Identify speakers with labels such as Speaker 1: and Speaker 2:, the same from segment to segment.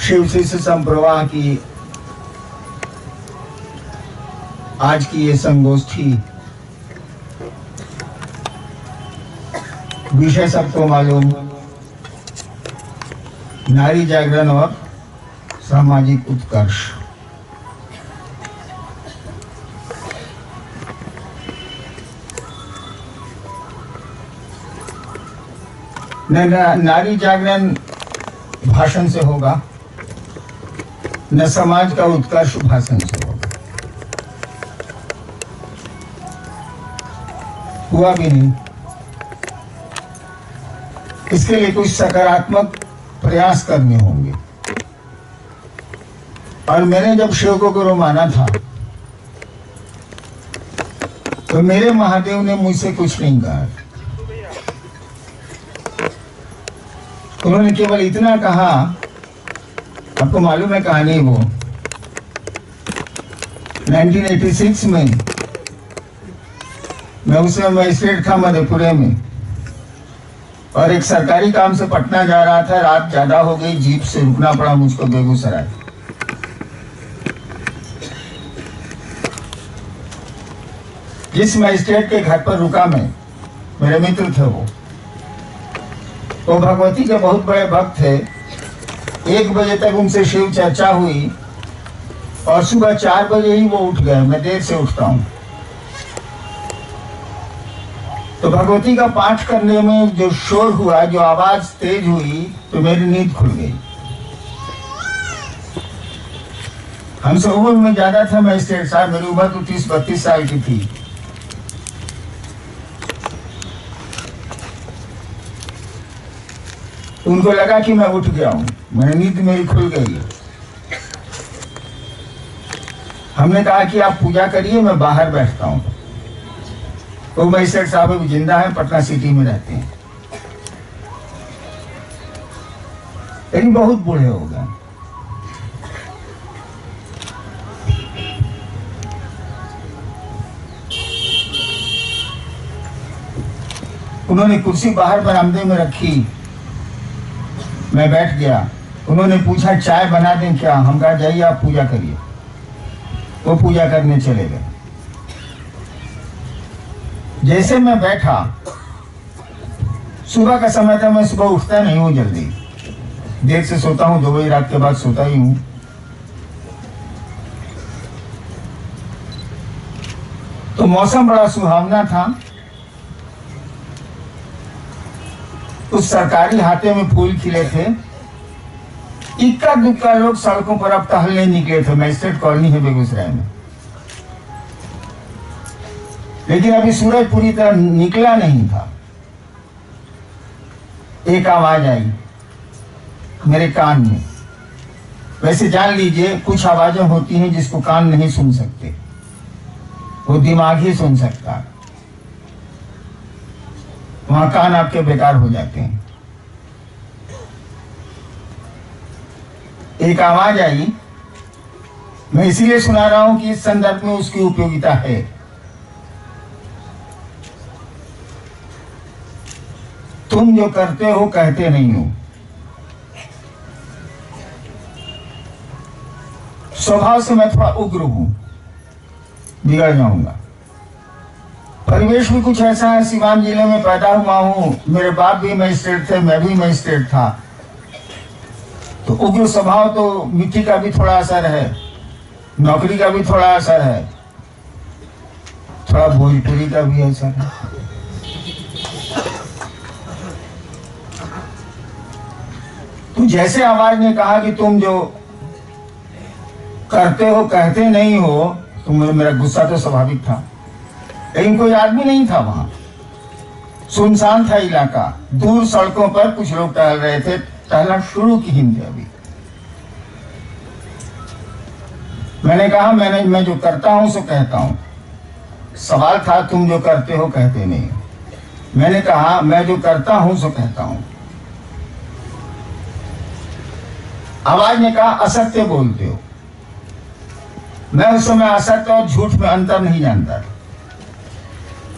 Speaker 1: शिव शिष्य संप्रवाह की आज की ये संगोष्ठी, विषय सबको मालूम, नारी जागरण और सामाजिक उत्कर्ष। न नारी जागरण भाषण से होगा, न समाज का उत्कर्ष भाषण से होगा, हुआ भी नहीं। इसके लिए कुछ सकारात्मक प्रयास करने होंगे। और मैंने जब शिव को गुरु माना था तो मेरे महादेव ने मुझसे कुछ नहीं कहा। उन्होंने केवल इतना कहा, आपको मालूम है कहानी, वो 1986 में मैं उस समय मजिस्ट्रेट था मधेपुरे में, और एक सरकारी काम से पटना जा रहा था। रात ज्यादा हो गई, जीप से रुकना पड़ा मुझको बेगूसराय। जिस मजिस्ट्रेट के घर पर रुका मैं, मेरे मित्र थे वो भगवती के बहुत बड़े भक्त थे। 1 बजे तक उनसे शिव चर्चा हुई और सुबह 4 बजे ही वो उठ गए। मैं देर से उठता हूँ। तो भगवती का पाठ करने में जो शोर हुआ, जो आवाज तेज हुई, तो मेरी नींद खुल गई। हमसे उम्र में ज्यादा था मजिस्ट्रेट साहब, मेरी उम्र तो 30-32 साल की थी। उनको लगा कि मैं उठ गया हूं, मैंने नींद मेरी खुल गई। हमने कहा कि आप पूजा करिए, मैं बाहर बैठता हूं। तो मजिस्ट्रेट साहब अभी जिंदा है, पटना सिटी में रहते हैं, लेकिन बहुत बूढ़े हो गए। उन्होंने कुर्सी बाहर बरामदे में रखी, मैं बैठ गया। उन्होंने पूछा चाय बना दें क्या? हम कहा जाइए आप पूजा करिए। वो पूजा करने चले गए। जैसे मैं बैठा, सुबह का समय था, मैं सुबह उठता नहीं हूँ जल्दी, देर से सोता हूँ, 2 बजे रात के बाद सोता ही हूँ। तो मौसम बड़ा सुहावना था। उस सरकारी हाटे में फूल खिले थे। इक्का दुक्का लोग सड़कों पर अब टहलने निकले थे। मजिस्ट्रेट कॉलोनी है बेगूसराय में, लेकिन अभी सूरज पूरी तरह निकला नहीं था। एक आवाज आई मेरे कान में। वैसे जान लीजिए, कुछ आवाजें होती हैं जिसको कान नहीं सुन सकते, वो दिमाग ही सुन सकता है। वहां कान आपके बेकार हो जाते हैं। एक आवाज आई, मैं इसीलिए सुना रहा हूं कि इस संदर्भ में उसकी उपयोगिता है। तुम जो करते हो कहते नहीं हो। स्वभाव से मैं थोड़ा उग्र हूं, बिगड़ जाऊंगा। परिवेश भी कुछ ऐसा है, सीवान जिले में पैदा हुआ हूं, मेरे बाप भी मजिस्ट्रेट थे, मैं भी मजिस्ट्रेट था। तो उग्र स्वभाव, तो मिट्टी का भी थोड़ा असर है, नौकरी का भी थोड़ा असर है, थोड़ा भोजपुरी का भी असर है। तो जैसे आवाज ने कहा कि तुम जो करते हो कहते नहीं हो, तो मेरा गुस्सा तो स्वाभाविक था। लेकिन कोई आदमी नहीं था वहां, सुनसान था इलाका। दूर सड़कों पर कुछ लोग टहल रहे थे, टहलना शुरू की हिंदी अभी। मैंने कहा मैं जो करता हूं सो कहता हूं। सवाल था तुम जो करते हो कहते नहीं। मैंने कहा मैं जो करता हूं सो कहता हूं। आवाज ने कहा असत्य बोलते हो। मैं उस समय असत्य और झूठ में अंतर नहीं जानता।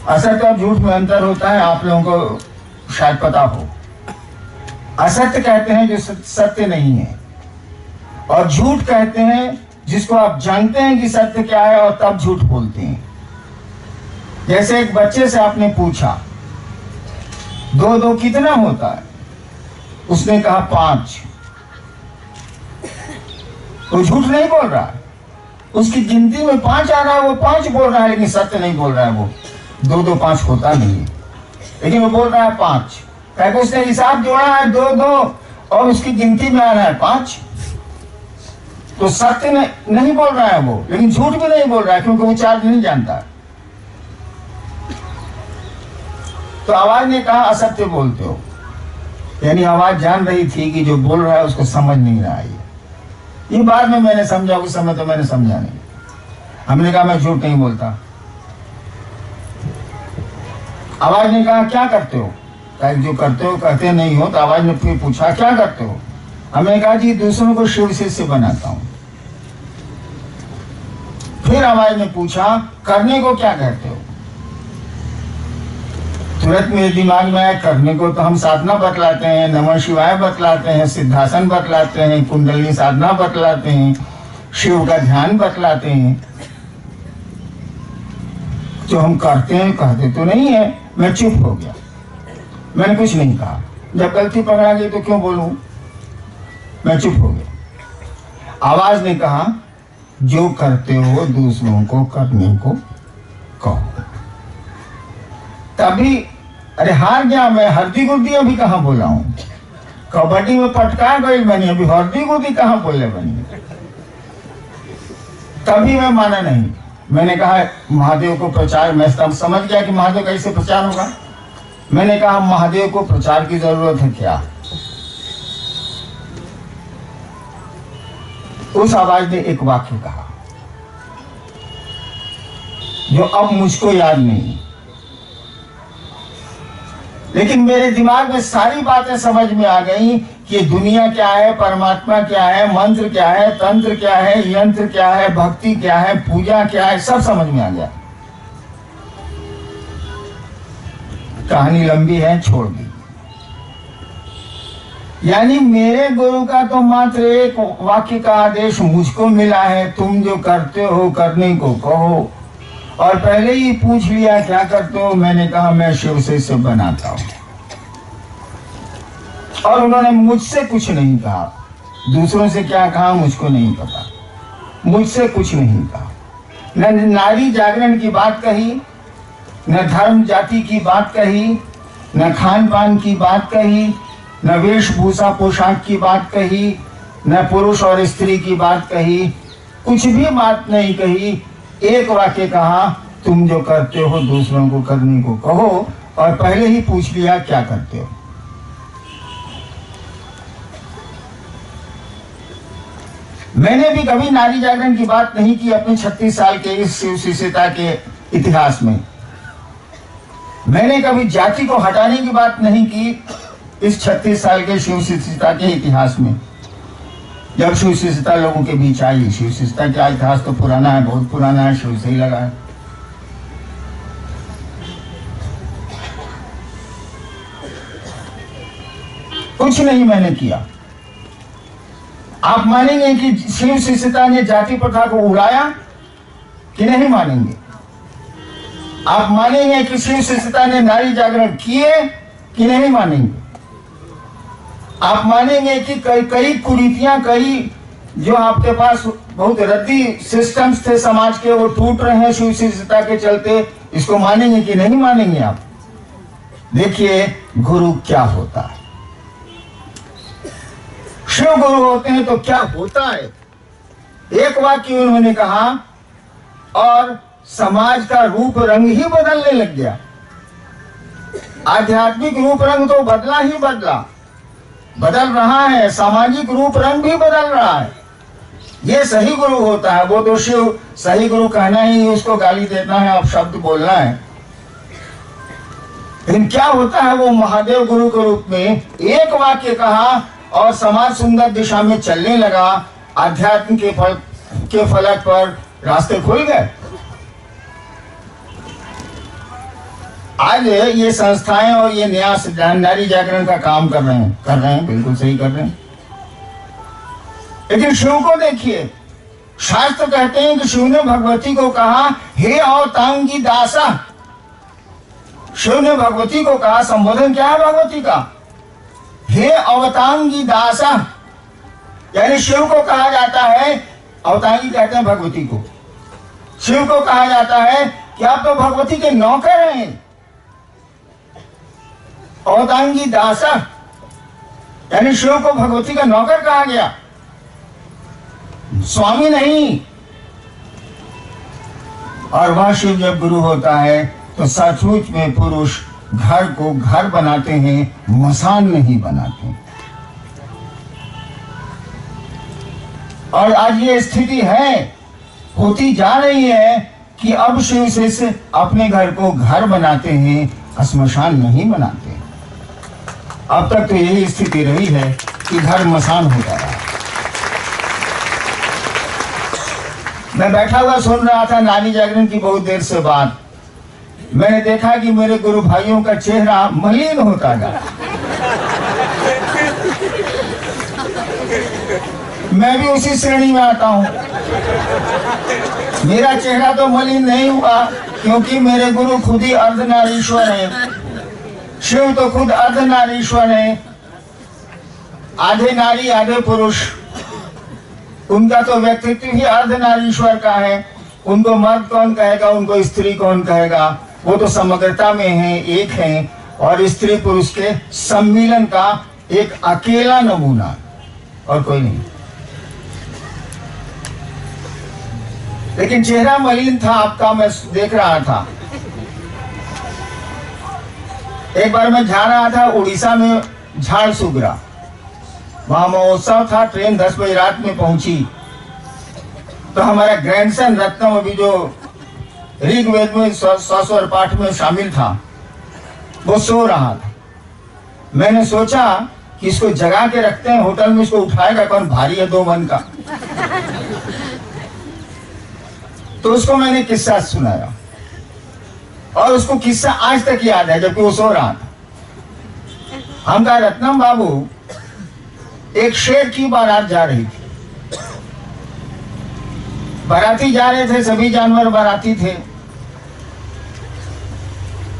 Speaker 1: असत्य और झूठ में अंतर होता है, आप लोगों को शायद पता हो। असत्य कहते हैं जो सत्य नहीं है, और झूठ कहते हैं जिसको आप जानते हैं कि सत्य क्या है और तब झूठ बोलते हैं। जैसे एक बच्चे से आपने पूछा 2 2 कितना होता है, उसने कहा 5। वो झूठ नहीं बोल रहा है, उसकी गिनती में 5 आ रहा है, वो 5 बोल रहा है, लेकिन सत्य नहीं बोल रहा है। वो 2 2 5 होता नहीं है, लेकिन वो बोल रहा है 5। क्योंकि उसने हिसाब जोड़ा है 2 2 और उसकी गिनती में आ रहा है 5। तो सत्य नहीं बोल रहा है वो, लेकिन झूठ भी नहीं बोल रहा है, क्योंकि वो चार्ज नहीं जानता। तो आवाज ने कहा असत्य बोलते हो, यानी आवाज जान रही थी कि जो बोल रहा है उसको समझ नहीं रहा है। ये बाद में मैंने समझा, उस समय तो मैंने समझा नहीं। हमने कहा मैं झूठ नहीं बोलता। आवाज ने कहा क्या करते हो, जो करते हो कहते नहीं हो। तो आवाज ने फिर पूछा क्या करते हो। हमने कहा जी दूसरों को शिव शिष्य बनाता हूं। फिर आवाज ने पूछा करने को क्या कहते हो। तुरंत मेरे दिमाग में आया करने को तो हम साधना बतलाते हैं, नमः शिवाय बतलाते हैं, सिद्धासन बतलाते हैं, कुंडली साधना बतलाते हैं, शिव का ध्यान बतलाते हैं। जो हम करते हैं कहते तो नहीं है। मैं चुप हो गया, मैंने कुछ नहीं कहा। जब गलती पकड़ा गई तो क्यों बोलूं, मैं चुप हो गया। आवाज ने कहा जो करते हो दूसरों को करने को कहो। तभी अरे हार गया मैं। हरदी गुर्दी अभी कहाँ बोला हूं, कबड्डी में पटका गई बनी, अभी हरदी गुर्दी कहाँ बोले बनी। तभी मैं माना नहीं। मैंने कहा महादेव को प्रचार, मैं तब समझ गया कि महादेव कैसे प्रचार होगा। मैंने कहा महादेव को प्रचार की जरूरत है क्या। उस आवाज ने एक वाक्य कहा जो अब मुझको याद नहीं, लेकिन मेरे दिमाग में सारी बातें समझ में आ गई कि दुनिया क्या है, परमात्मा क्या है, मंत्र क्या है, तंत्र क्या है, यंत्र क्या है, भक्ति क्या है, पूजा क्या है, सब समझ में आ गया। कहानी लंबी है, छोड़ दी। यानी मेरे गुरु का तो मात्र एक वाक्य का आदेश मुझको मिला है, तुम जो करते हो करने को कहो। और पहले ही पूछ लिया क्या करते हो। मैंने कहा मैं शिव शिष्य बनाता हूं। और उन्होंने मुझसे कुछ नहीं कहा, दूसरों से क्या कहा मुझको नहीं पता, मुझसे कुछ नहीं कहा। न नारी जागरण की बात कही, न धर्म जाति की बात कही, न खान पान की बात कही, न वेशभूषा पोशाक की बात कही, न पुरुष और स्त्री की बात कही, कुछ भी बात नहीं कही। एक वाक्य कहा तुम जो करते हो दूसरों को करने को कहो। और पहले ही पूछ लिया क्या करते हो। मैंने भी कभी नारी जागरण की बात नहीं की अपने 36 साल के इस शिव शिष्यता के इतिहास में। मैंने कभी जाति को हटाने की बात नहीं की इस 36 साल के शिव शिष्यता के इतिहास में। जब शिव शिष्यता लोगों के बीच आई, शिव शिष्यता का इतिहास तो पुराना है, बहुत पुराना है, शिव से ही लगा है। कुछ नहीं मैंने किया। आप मानेंगे कि शिव शिष्यता ने जाति प्रथा को उड़ाया कि नहीं मानेंगे। आप मानेंगे कि शिव शिष्यता ने नारी जागरण किए कि नहीं मानेंगे। आप मानेंगे कि कई कुरीतियां, कई जो आपके पास बहुत रद्दी सिस्टम्स थे समाज के, वो टूट रहे हैं शिव शिष्यता के चलते। इसको मानेंगे कि नहीं मानेंगे आप। देखिए गुरु क्या होता है। शिव गुरु होते हैं तो क्या होता है। एक वाक्य उन्होंने कहा और समाज का रूप रंग ही बदलने लग गया। आध्यात्मिक रूप रंग तो बदला ही बदल रहा है, सामाजिक रूप रंग भी बदल रहा है। ये सही गुरु होता है। वो तो शिव सही गुरु कहना ही उसको गाली देना है, अब शब्द बोलना है। लेकिन क्या होता है, वो महादेव गुरु के रूप में एक वाक्य कहा और समाज सुंदर दिशा में चलने लगा। अध्यात्म के फलक पर रास्ते खुल गए। आज ये संस्थाएं और ये न्यास नारी जागरण का काम कर रहे हैं, बिल्कुल सही कर रहे हैं। लेकिन शिव को देखिए, शास्त्र कहते हैं कि शिव ने भगवती को कहा, हे अवतांगी दासा। शिव ने भगवती को कहा, संबोधन क्या है भगवती का? हे अवतांगी दासा। यानी शिव को कहा जाता है, अवतांगी कहते हैं भगवती को, शिव को कहा जाता है कि आप तो भगवती के नौकर हैं। अवतांगी दासा यानी शिव को भगवती का नौकर कहा गया, स्वामी नहीं। और वह शिव जब गुरु होता है तो सचमुच में पुरुष घर को घर बनाते हैं, मसान नहीं बनाते। और आज ये स्थिति है, होती जा रही है कि अब शिव शिष्य अपने घर को घर बनाते हैं, श्मशान नहीं बनाते। अब तक तो यही स्थिति रही है कि घर मसान होता रहा। मैं बैठा हुआ सुन रहा था नारी जागरण की बहुत देर से बात। मैंने देखा कि मेरे गुरु भाइयों का चेहरा मलिन होता गया। मैं भी उसी श्रेणी में आता हूं। मेरा चेहरा तो मलिन नहीं हुआ, क्योंकि मेरे गुरु खुद ही अर्धनारीश्वर हैं। शिव तो खुद अर्धनारीश्वर है, आधे नारी आधे पुरुष। उनका तो व्यक्तित्व ही अर्धनारीश्वर का है। उनको मर्द कौन कहेगा, उनको स्त्री कौन कहेगा? वो तो समग्रता में है, एक है, और स्त्री पुरुष के सम्मिलन का एक अकेला नमूना, और कोई नहीं। लेकिन चेहरा मलिन था आपका, मैं देख रहा था। एक बार मैं जा रहा था उड़ीसा में झारसुगुड़ा, वहां महोत्सव था। ट्रेन 10 बजे रात में पहुंची तो हमारा ग्रैंडसन रत्नम, अभी जो ऋग्वेद में 100 पाठ में शामिल था, वो सो रहा था। मैंने सोचा कि इसको जगा के रखते हैं, होटल में इसको उठाएगा कौन, भारी है 2 मन का। तो उसको मैंने किस्सा सुनाया, और उसको किस्सा आज तक याद है, जबकि वो सो रहा था। हम कहा, रत्नम बाबू, एक शेर की बारात जा रही थी। बाराती जा रहे थे, सभी जानवर बाराती थे।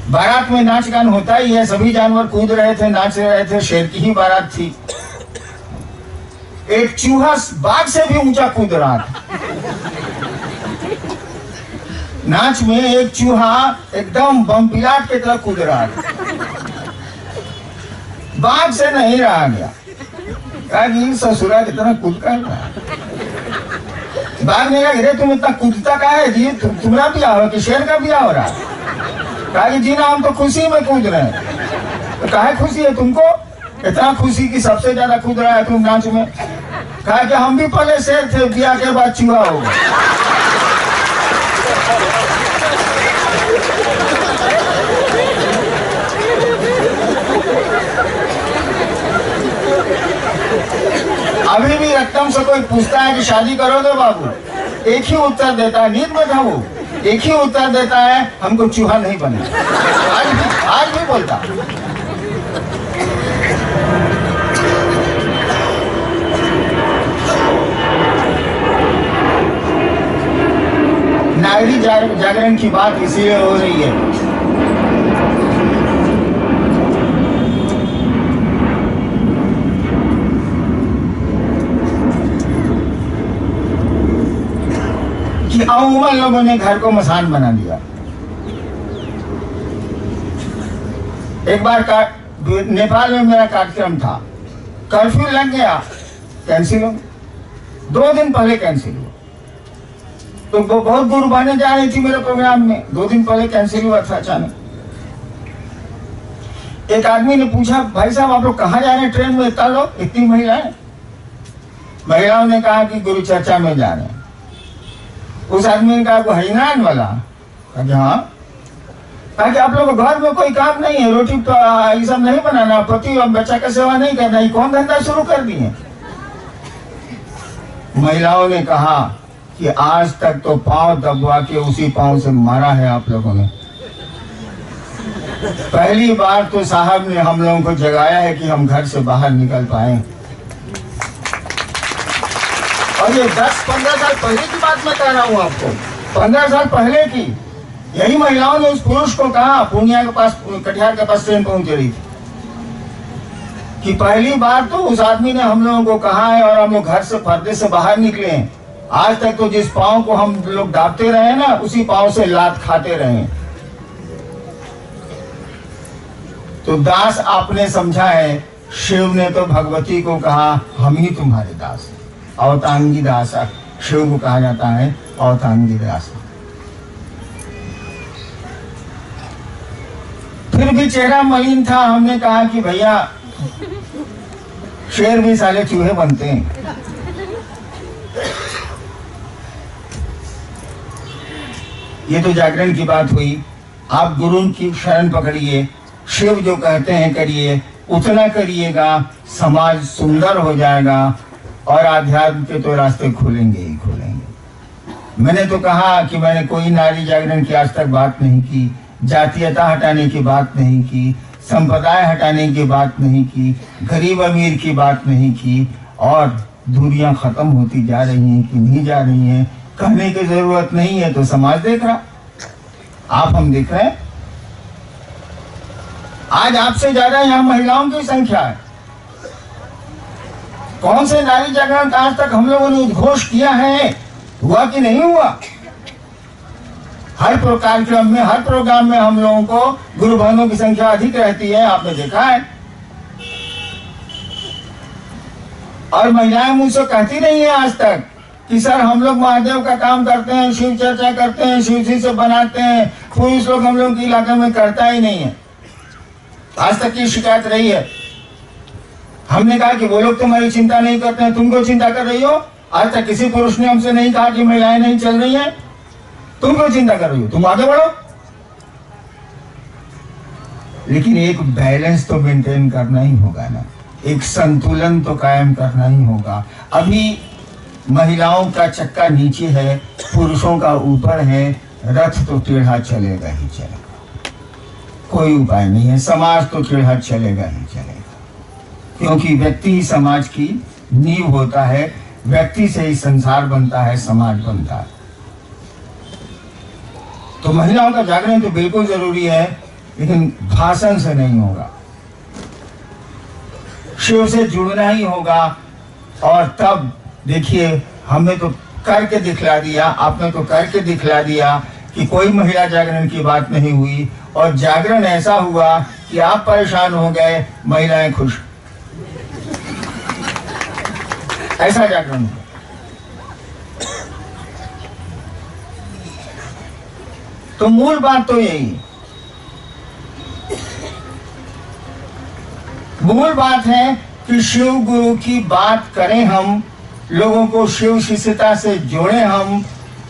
Speaker 1: बारात में नाच गान होता ही है, सभी जानवर कूद रहे थे, नाच रहे थे। शेर की ही बारात थी। एक चूहा बाघ से भी ऊंचा कूद रहा था। नाच में एक चूहा एकदम बमपिलाट की तरह कूद रहा था। बाघ से नहीं रहा गया, ससुरा की तरह कूद कर रहा। बाघ ने कहा, तुम इतना कूदता का है जी, तुम्हारा ब्याह हो कि शेर का ब्याह हो रहा? कहा कि जी ना, हम तो खुशी में कूद रहे हैं। तो काहे खुशी है तुमको? इतना खुशी की सबसे ज्यादा कूद रहा है तुम नाच में। कहा कि हम भी पहले शेर थे, ब्याह के बाद चूहा हो गया। अभी भी रत्नम से कोई पूछता है कि शादी करोगे बाबू, एक ही उत्तर देता है, नींद में था वो, एक ही उत्तर देता है, हमको चूहा नहीं बने। आज भी बोलता। नागरिक जागरण की बात इसीलिए हो रही है कि अमूमन लोगों ने घर को मसान बना दिया। एक बार नेपाल में मेरा कार्यक्रम था, कर्फ्यू लग गया, कैंसिल हो, 2 दिन पहले कैंसिल हुआ। तो वो बहुत गुरुबानी जा रही थी मेरे प्रोग्राम में, 2 दिन पहले कैंसिल हुआ था अचानक। एक आदमी ने पूछा, भाई साहब आप लोग कहाँ जा रहे हैं ट्रेन में, इतना लोग, इतनी महिलाएं? महिलाओं ने कहा कि गुरु चर्चा में जा रहे हैं। उस आदमी ने कहा, वो हरिनारायण वाला? कहा हाँ। कहा कि आप लोगों घर में कोई काम नहीं है, रोटी ये सब नहीं बनाना, पति और बच्चा का सेवा नहीं करना, ये कौन धंधा शुरू कर दिए? महिलाओं ने कहा कि आज तक तो पांव दबवा के उसी पांव से मारा है आप लोगों ने। पहली बार तो साहब ने हम लोगों को जगाया है कि हम घर से बाहर निकल पाए। और ये 10-15 साल पहले की बात मैं कह रहा हूँ आपको, 15 साल पहले की। यही महिलाओं ने उस पुरुष को कहा, पूर्णिया के पास, कटिहार के पास ट्रेन पहुंच रही थी, कि पहली बार तो उस आदमी ने हम लोगों को कहा है और हम लोग घर से पर्दे से बाहर निकले हैं। आज तक तो जिस पांव को हम लोग दाबते रहे ना, उसी पांव से लात खाते रहे। तो दास आपने समझा है, शिव ने तो भगवती को कहा हम ही तुम्हारे दास हैं, अवतांगी दास। शिव को कहा जाता है अवतांगी दास। फिर भी चेहरा मलिन था। हमने कहा कि भैया शेर भी साले चूहे बनते हैं। ये तो जागरण की बात हुई। आप गुरु की शरण पकड़िए, शिव जो कहते हैं करिए, उतना करिएगा, समाज सुंदर हो जाएगा और आध्यात्म के तो रास्ते खुलेंगे ही खुलेंगे। मैंने तो कहा कि मैंने कोई नारी जागरण की आज तक बात नहीं की, जातीयता हटाने की बात नहीं की, संप्रदाय हटाने की बात नहीं की, गरीब अमीर की बात नहीं की, और दूरियां खत्म होती जा रही हैं कि नहीं जा रही हैं, कहने की जरूरत नहीं है। तो समाज देख रहा, आप हम देख रहे हैं। आज आपसे ज्यादा यहाँ महिलाओं की संख्या है। कौन से नारी जागरण का आज तक हम लोगों ने उद्घोष किया है? हुआ कि नहीं हुआ? हर कार्यक्रम में, हर प्रोग्राम में हम लोगों को गुरु बहनों की संख्या अधिक रहती है, आपने देखा है। और महिलाएं मुझसे कहती नहीं है आज तक कि सर हम लोग महादेव का काम करते हैं, शिव चर्चा करते हैं, शिव जी से बनाते हैं, पुरुष लोग हम लोग के इलाके में करता ही नहीं है। आज तक की शिकायत रही है। हमने कहा कि वो लोग तुम्हारी चिंता नहीं करते हैं, तुम क्यों चिंता कर रही हो? आज तक किसी पुरुष ने हमसे नहीं कहा कि महिलाएं नहीं चल रही हैं, तुम क्यों चिंता कर रही हो, तुम आगे बढ़ो। लेकिन एक बैलेंस तो मेंटेन करना ही होगा ना, एक संतुलन तो कायम करना ही होगा। अभी महिलाओं का चक्का नीचे है, पुरुषों का ऊपर है, रथ तो टेढ़ा चलेगा ही चलेगा, कोई उपाय नहीं है। समाज तो टेढ़ा चलेगा ही चलेगा, क्योंकि व्यक्ति ही समाज की नींव होता है, व्यक्ति से ही संसार बनता है, समाज बनता है। तो महिलाओं का जागरण तो बिल्कुल जरूरी है, लेकिन भाषण से नहीं होगा, शिव से जुड़ना ही होगा। और तब देखिए, हमने तो करके दिखला दिया, आपने तो करके दिखला दिया कि कोई महिला जागरण की बात नहीं हुई, और जागरण ऐसा हुआ कि आप परेशान हो गए, महिलाएं खुश। ऐसा जागरण हुआ। तो मूल बात तो यही, मूल बात है कि शिव गुरु की बात करें, हम लोगों को शिव शिष्यता से जोड़ें हम।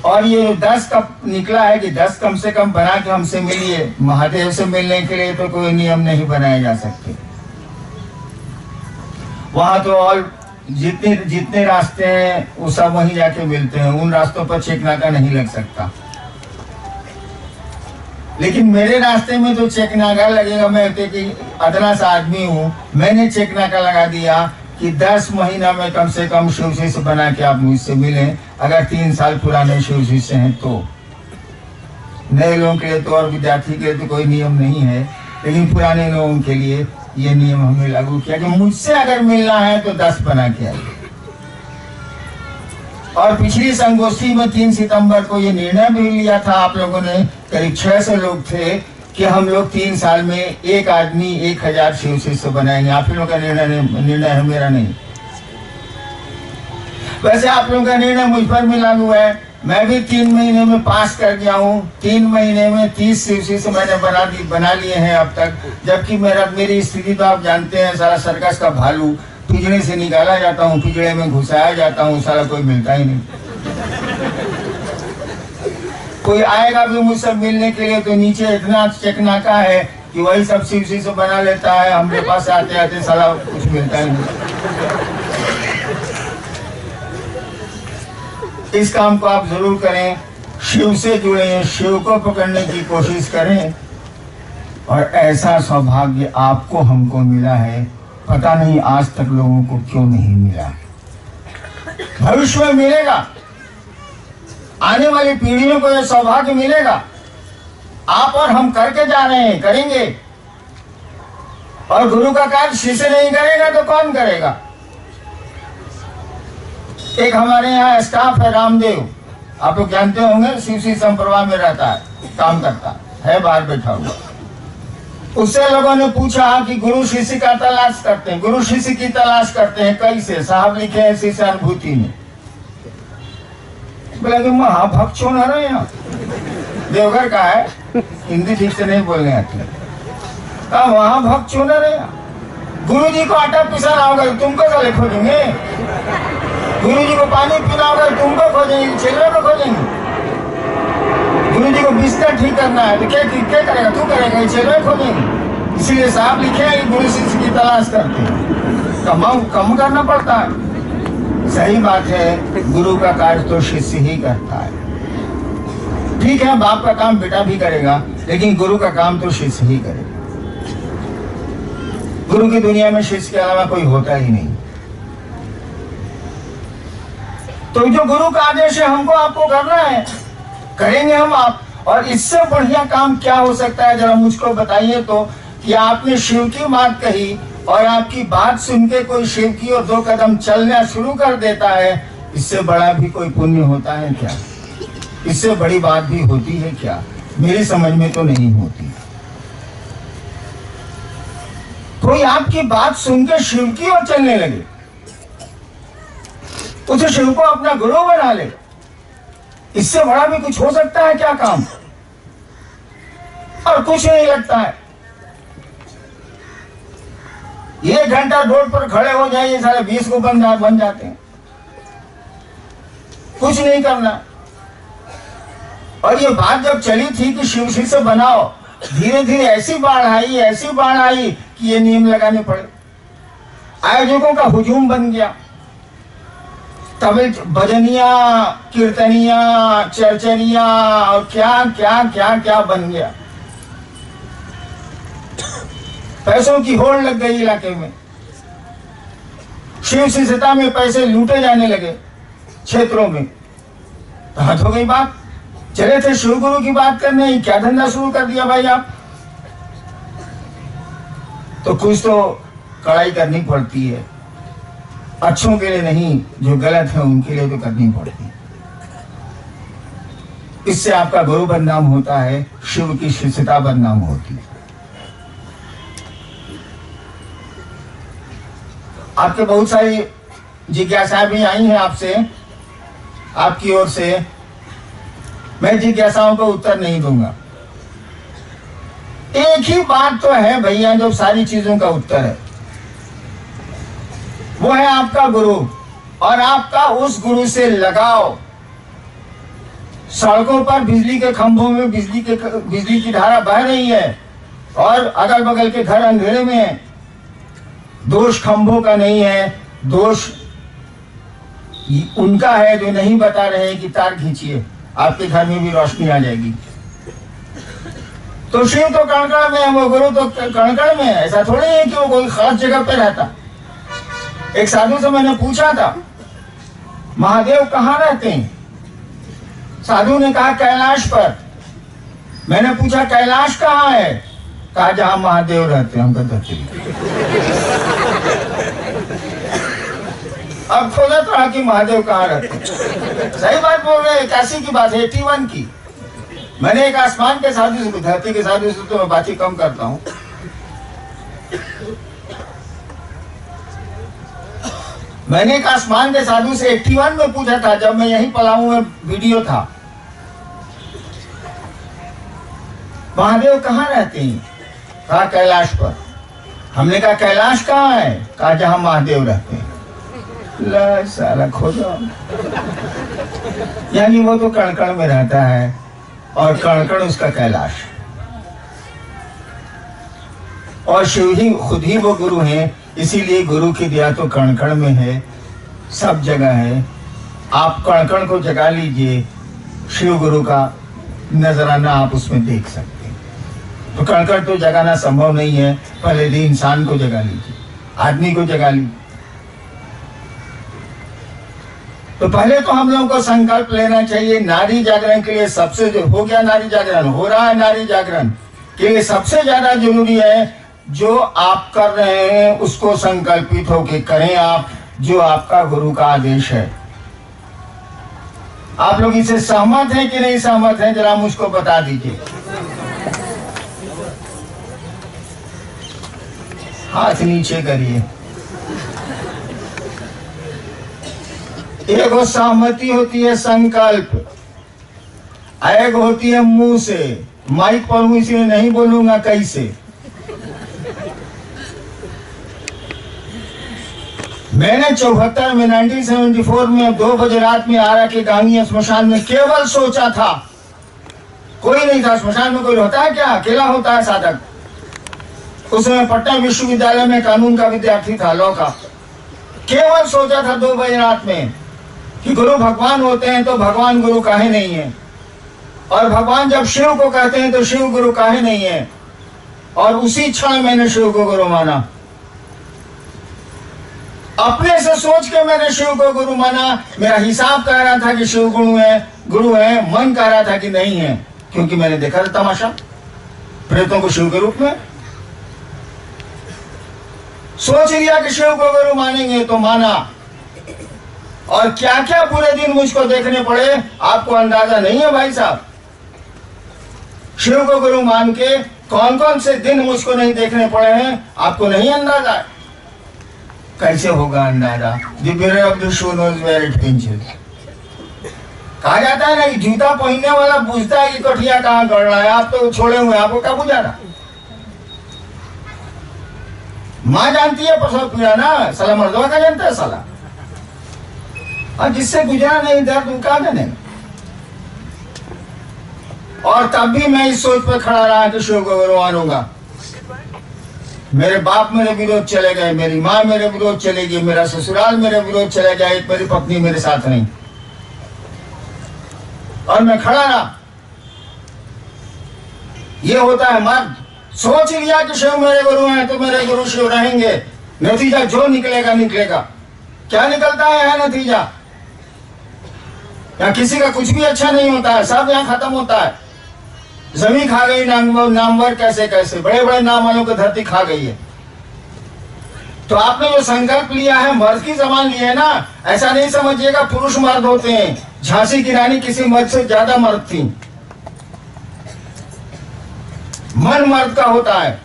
Speaker 1: और ये 10 कप निकला है कि 10 कम से कम बना के हमसे मिलिए। महादेव से मिलने के लिए तो कोई नियम नहीं बनाए जा सकते, वहां तो और जितने रास्ते हैं वो सब वहीं जाके मिलते हैं, उन रास्तों पर चेक नाका नहीं लग सकता। लेकिन मेरे रास्ते में तो चेक नाका लगेगा। मैं कि अदना सा आदमी हूँ, मैंने चेक नाका लगा दिया कि 10 महीना में कम से कम शिव शिष्य बना के आप मुझसे मिलें। अगर 3 साल पुराने शिव शिष्य हैं तो, नए लोगों के लिए तो और विद्यार्थी के लिए तो कोई नियम नहीं है, लेकिन पुराने लोगों के लिए ये नियम हमने लागू किया कि मुझसे अगर मिलना है तो 10 बना के आइए। और पिछली संगोष्ठी में 3 सितंबर को ये निर्णय भी लिया था आप लोगों ने, करीब 600 लोग थे, कि हम लोग 3 साल में एक आदमी 1000 शिव शिष्य बनाएंगे। आप लोगों का निर्णय है, मेरा नहीं। वैसे आप लोगों का निर्णय मुझ पर भी लागू है। मैं भी 3 महीने में पास कर गया हूँ। 3 महीने में 30 शिव शिष्य मैंने बना लिए हैं अब तक। जबकि मेरी स्थिति तो आप जानते हैं, सारा सर्कस का भालू, पिंजरे से निकाला जाता हूँ, पिंजरे में घुसाया जाता हूँ, सारा कोई मिलता ही नहीं। कोई आएगा भी मुझसे मिलने के लिए तो नीचे इतना चेकनाका है कि वही सब शिव शिष्य बना लेता है। हमारे पास आते आते सारा कुछ मिलता ही नहीं। इस काम को आप जरूर करें, शिव से जुड़े, शिव को पकड़ने की कोशिश करें। और ऐसा सौभाग्य आपको हमको मिला है, पता नहीं आज तक लोगों को क्यों नहीं मिला। भविष्य में मिलेगा, आने वाली पीढ़ियों को यह सौभाग्य मिलेगा। आप और हम करके जा रहे हैं, करेंगे। और गुरु का कार्य शिष्य नहीं करेगा तो कौन करेगा? एक हमारे यहाँ स्टाफ है रामदेव, आप लोग जानते होंगे, शिव संप्रवाह में रहता है, काम करता है, बाहर बैठा हुआ। उससे लोगों ने पूछा कि गुरु शिष्य का तलाश करते हैं, गुरु शिष्य की तलाश करते हैं कैसे? साहब लिखे हैं शिष्य अनुभूति में। बोला कि महाभक्त क्यों न रहे यहाँ, देवघर का है, हिंदी ठीक से नहीं बोलने आती। कहा महाभक्त क्यों न रहे? गुरु जी को आटा पिसाना होगा तुमको गले खोजेंगे, गुरु जी को पानी पीना होगा तुमको खोजेंगे, चेलों को खोजेंगे। गुरु जी को बिस्तर ठीक करना है तो क्या करेगा? तू करेगा, चेलों खोजेंगे। इसलिए साहब लिखे हैं कि गुरु शिष्य की तलाश करते हैं, कम करना पड़ता है। सही बात है, गुरु का कार्य तो शिष्य ही करता है। ठीक है, बाप का काम बेटा भी करेगा, लेकिन गुरु का काम तो शिष्य ही करेगा। गुरु की दुनिया में शिष्य के अलावा कोई होता ही नहीं। तो जो गुरु का आदेश है हमको आपको करना है, करेंगे हम आप। और इससे बढ़िया काम क्या हो सकता है, जरा मुझको बताइए तो। कि आपने शिव की बात कही और आपकी बात सुन के कोई शिव की और 2 कदम चलना शुरू कर देता है, इससे बड़ा भी कोई पुण्य होता है क्या? इससे बड़ी बात भी होती है क्या? मेरी समझ में तो नहीं होती। कोई आपकी बात सुन के शिव की ओर चलने लगे, उसे शिव को अपना गुरु बना ले, इससे बड़ा भी कुछ हो सकता है क्या काम? और कुछ नहीं लगता है। 1 घंटा रोड पर खड़े हो जाइए, सारे 20 को बन जाते हैं, कुछ नहीं करना। और ये बात जब चली थी कि शिव शिष्य बनाओ, धीरे धीरे ऐसी बाढ़ आई कि ये नियम लगाने पड़े। आयोजकों का हुजूम बन गया, तमिल भजनिया, कीर्तनिया, चरचरिया और क्या क्या क्या क्या बन गया। पैसों की होड़ लग गई इलाके में, शिव शिष्यता में पैसे लूटे जाने लगे क्षेत्रों में। हद हो गई बात। चले थे शिव गुरु की बात करने, क्या धंधा शुरू कर दिया भाई आप? तो कुछ तो कड़ाई करनी पड़ती है, अच्छों के लिए नहीं, जो गलत है उनके लिए तो करनी पड़ती है। इससे आपका गुरु बदनाम होता है, शिव की शिष्यता बदनाम होती है। आपके बहुत सारी जिज्ञासाएं भी आई हैं आपसे, आपकी ओर से। मैं जिज्ञासाओं को उत्तर नहीं दूंगा। एक ही बात तो है भैया जो सारी चीजों का उत्तर है, वो है आपका गुरु और आपका उस गुरु से लगाव। सड़कों पर बिजली के खंभों में बिजली की धारा बह रही है और अगल बगल के घर अंधेरे में है। दोष खंभों का नहीं है, दोष उनका है जो नहीं बता रहे हैं कि तार खींचिए, आपके घर में भी रोशनी आ जाएगी। तो शिव तो कणकण में है, वो गुरु तो कणकण में है। ऐसा थोड़ी है कि वो कोई खास जगह पे रहता। एक साधु से मैंने पूछा था, महादेव कहाँ रहते हैं? साधु ने कहा कैलाश पर। मैंने पूछा कैलाश कहाँ है? कहा जहां महादेव रहते हैं। हम कहते अब खोजा था कि महादेव कहाँ रहते हैं। सही बात बोल रहे हैं, काशी की बात है, 81 की। मैंने एक आसमान के साधु से, धरती के साधु से तो मैं बात ही कम करता हूँ। मैंने एक आसमान के साधु से 81 में पूछा था, जब मैं यहीं पलामू में वीडियो था, महादेव कहाँ रहते हैं? कहा कैलाश पर। हमने कहा कैलाश कहाँ है? कहा जहां महादेव रहते हैं। साला खोजो। यानी वो तो कणकण में रहता है और कणकण उसका कैलाश, और शिव ही खुद ही वो गुरु हैं। इसीलिए गुरु की दया तो कणकण में है, सब जगह है। आप कणकण को जगा लीजिए, शिव गुरु का नजराना आप उसमें देख सकते हैं। तो कणकण तो जगाना संभव नहीं है, पहले भी इंसान को जगा लीजिए, आदमी को जगा लीजिए। तो पहले तो हम लोगों को संकल्प लेना चाहिए नारी जागरण के लिए। सबसे जो हो गया नारी जागरण, हो रहा है नारी जागरण के लिए सबसे ज्यादा जरूरी है जो आप कर रहे हैं उसको संकल्पित होकर करें आप, जो आपका गुरु का आदेश है। आप लोग इसे सहमत हैं कि नहीं सहमत हैं, जरा मुझको बता दीजिए। हाथ नीचे करिए। एक सहमति होती है संकल्प, एक होती है मुंह से। माइक पर हूं इसलिए नहीं बोलूंगा कैसे। मैंने 74 में 1974 में 2 बजे रात में आरा के गांगी स्मशान में केवल सोचा था, कोई नहीं था स्मशान में। कोई होता है क्या? अकेला होता है साधक। उसमें पटना विश्वविद्यालय में कानून का विद्यार्थी था, लॉ का। केवल सोचा था 2 बजे रात में कि गुरु भगवान होते हैं तो भगवान गुरु काहे नहीं है, और भगवान जब शिव को कहते हैं तो शिव गुरु काहे नहीं है। और उसी क्षण मैंने शिव को गुरु माना। अपने से सोच के मैंने शिव को गुरु माना। मेरा हिसाब कह रहा था कि शिव गुरु है, मन कह रहा था कि नहीं है, क्योंकि मैंने देखा था तमाशा प्रेतों को शिव के रूप में। सोच लिया कि शिव को गुरु मानेंगे तो माना, और क्या क्या पूरे दिन मुझको देखने पड़े आपको अंदाजा नहीं है भाई साहब। शिव को गुरु मान के कौन कौन से दिन मुझको नहीं देखने पड़े हैं आपको नहीं अंदाजा। कैसे होगा अंदाजा? कहा जाता है ना कि जूता पहनने वाला पूछता है कि कठिया कहाँ गड़ रहा है, आप तो छोड़े हुए, आपको क्या बुझा रहा। माँ जानती है प्रसव पीड़ा ना, साला मर्दवा का जानता है साला। और जिससे गुजरा नहीं दर्द उनका जाने। और तब भी मैं इस सोच पर खड़ा रहा कि शिव को गुरु मानूंगा। मेरे बाप मेरे विरोध चले गए, मेरी माँ मेरे विरोध चले गई, मेरा ससुराल मेरे विरोध चले गया, एक मेरी पत्नी मेरे साथ नहीं, और मैं खड़ा रहा। ये होता है मर्द। सोच लिया कि शिव मेरे गुरु हैं तो मेरे गुरु शिव रहेंगे। नतीजा जो निकलेगा निकलेगा। क्या निकलता है नतीजा? या किसी का कुछ भी अच्छा नहीं होता है, सब यहाँ खत्म होता है। जमीन खा गई नामवर कैसे कैसे, बड़े बड़े नाम वालों की धरती खा गई है। तो आपने जो संकल्प लिया है मर्द की जबान ली है ना, ऐसा नहीं समझिएगा पुरुष मर्द होते हैं। झांसी की रानी किसी मर्द से ज्यादा मर्द थी। मन मर्द का होता है।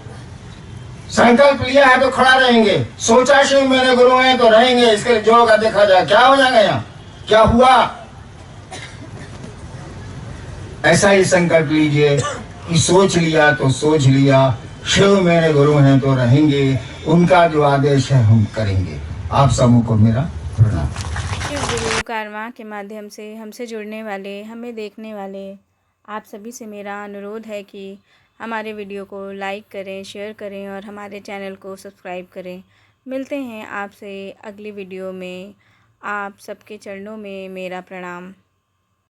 Speaker 1: संकल्प लिया है तो खड़ा रहेंगे। सोचा शिव मेरे गुरु हैं तो रहेंगे, इसके लिए जो होगा देखा जाए। क्या हो जाएगा यहाँ, क्या हुआ, ऐसा ही संकल्प लीजिए कि सोच लिया तो सोच लिया, शिव मेरे गुरु हैं तो रहेंगे, उनका जो आदेश है हम करेंगे। आप सबों को मेरा प्रणाम।
Speaker 2: शिव गुरु कारवां के माध्यम से हमसे जुड़ने वाले, हमें देखने वाले आप सभी से मेरा अनुरोध है कि हमारे वीडियो को लाइक करें, शेयर करें और हमारे चैनल को सब्सक्राइब करें। मिलते हैं आपसे अगली वीडियो में। आप सबके चरणों में मेरा प्रणाम।